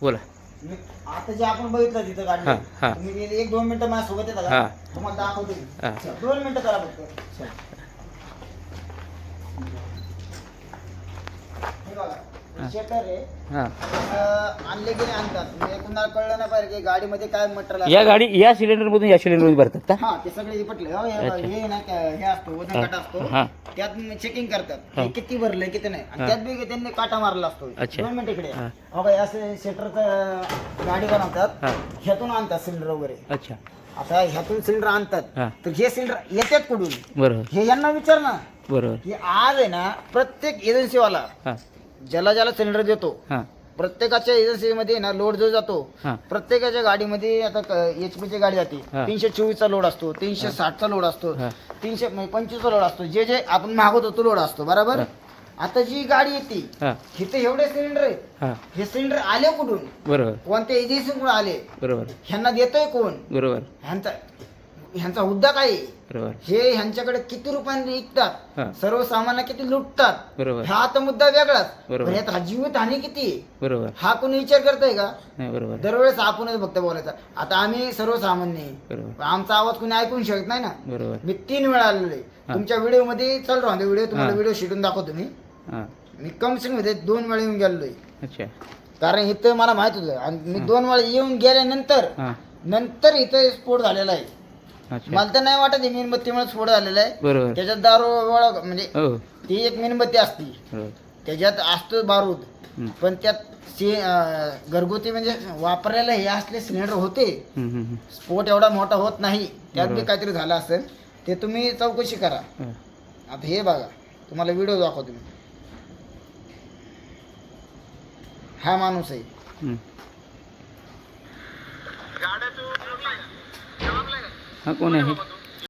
बोला. आता जे आपण बघितलं तिथं हा, गाडी हा. तुम्ही 1-2 मिनिटं माझ्यासोबत येता हा. का तुम्हाला दाखवतो मी. हा. 2 मिनिटं करा फक्त. हे बघा शटर आहे. हां. आणले गेले आणतात म्हणजे कुणाला कळलं नाही पाहिजे की गाडीमध्ये काय मटेरियल या गाडी या सिलेंडरमधून या सिलेंडरमध्ये भरतात का? हा ते सगळे पटले हो हे ना हे असतो वजन काटा असतो हां. त्यात चेकिंग करतात हा. हे किती भरले किती नाही आणि हा. त्यात बी त्यांनी काटा मारला असतो. अच्छा. 2 मिनिट इकडे हा. हो काय असं शटरचं गाडी बनवतात हां. ह्यातून आणतात सिलेंडर वगैरे. अच्छा. आता ह्यातून सिलेंडर आणतात हां. तर हे सिलेंडर येतात कुठून बरोबर हे यांना विचार ना बरोबर. की आज आहे ना प्रत्येक एजन्सीवाला हां ज्याला सिलेंडर देतो हां प्रत्येकाच्या एजन्सीमध्ये ना लोड जो जातो हां प्रत्येकाच्या गाडीमध्ये आता HP ची गाडी जाते हा. 324 चा लोड असतो 360 चा लोड असतो हा. 325 चा लोड असतो जे आपण मागवतो तो लोड असतो बरोबर. हा. आता जी गाडी येते हां इथे एवढे सिलेंडर आहेत हां हे सिलेंडर आले कुठून बरोबर कोणत्या एजन्सीकडून आले बरोबर ह्यांना देतोय कोण बरोबर ह्यांचा मुद्दा काय आहे? बरोबर हे ह्यांच्याकडे किती रुपयांनी विकतात हां सर्वसामान्य किती लुटतात बरोबर हा आता मुद्दा वेगळाच बरोबर. पण यात जीवित हानी किती आहे? बरोबर हा कोणी विचार करतोय का नाही बरोबर दरवेळेस आपणच फक्त बोलायचा. आता आम्ही सर्वसामान्य आहे. बरोबर पण आमचा आवाज कोणी ऐकून शकत नाही ना. बरोबर मी 3 वेळा आलेलो आहे हा. तुमच्या व्हिडिओ मध्ये चल राहून व्हिडिओ तुम्हाला हा. व्हिडिओ शिटून दाखवतो मी. हां मी कमसिंग मध्ये 2 वेळा येऊन गेलेलो आहे अच्छा कारण इथं मला माहित होतं आणि मी 2 वेळा येऊन गेल्यानंतर हां इथं स्फोट झालेला आहे. अच्छा मला तर नाही वाटत मेणबत्तीमुळे स्फोट झालेला आहे. बरोबर त्याच्यात दारू वळ म्हणजे हो ती एक मेणबत्ती असती बरोबर त्याच्यात असतो बारूद हं. पण त्यात घरगुती म्हणजे वापरायला हे असले सिलेंडर होते हं, हं, हं. स्फोट एवढा मोठा होत नाही त्यात बी बरोबर. काहीतरी झालं असेल ते तुम्ही चौकशी करा. हां. आता हे बघा तुम्हाला व्हिडिओ दाखवतो मी. हा माणूस आहे हं. हा कोण आहे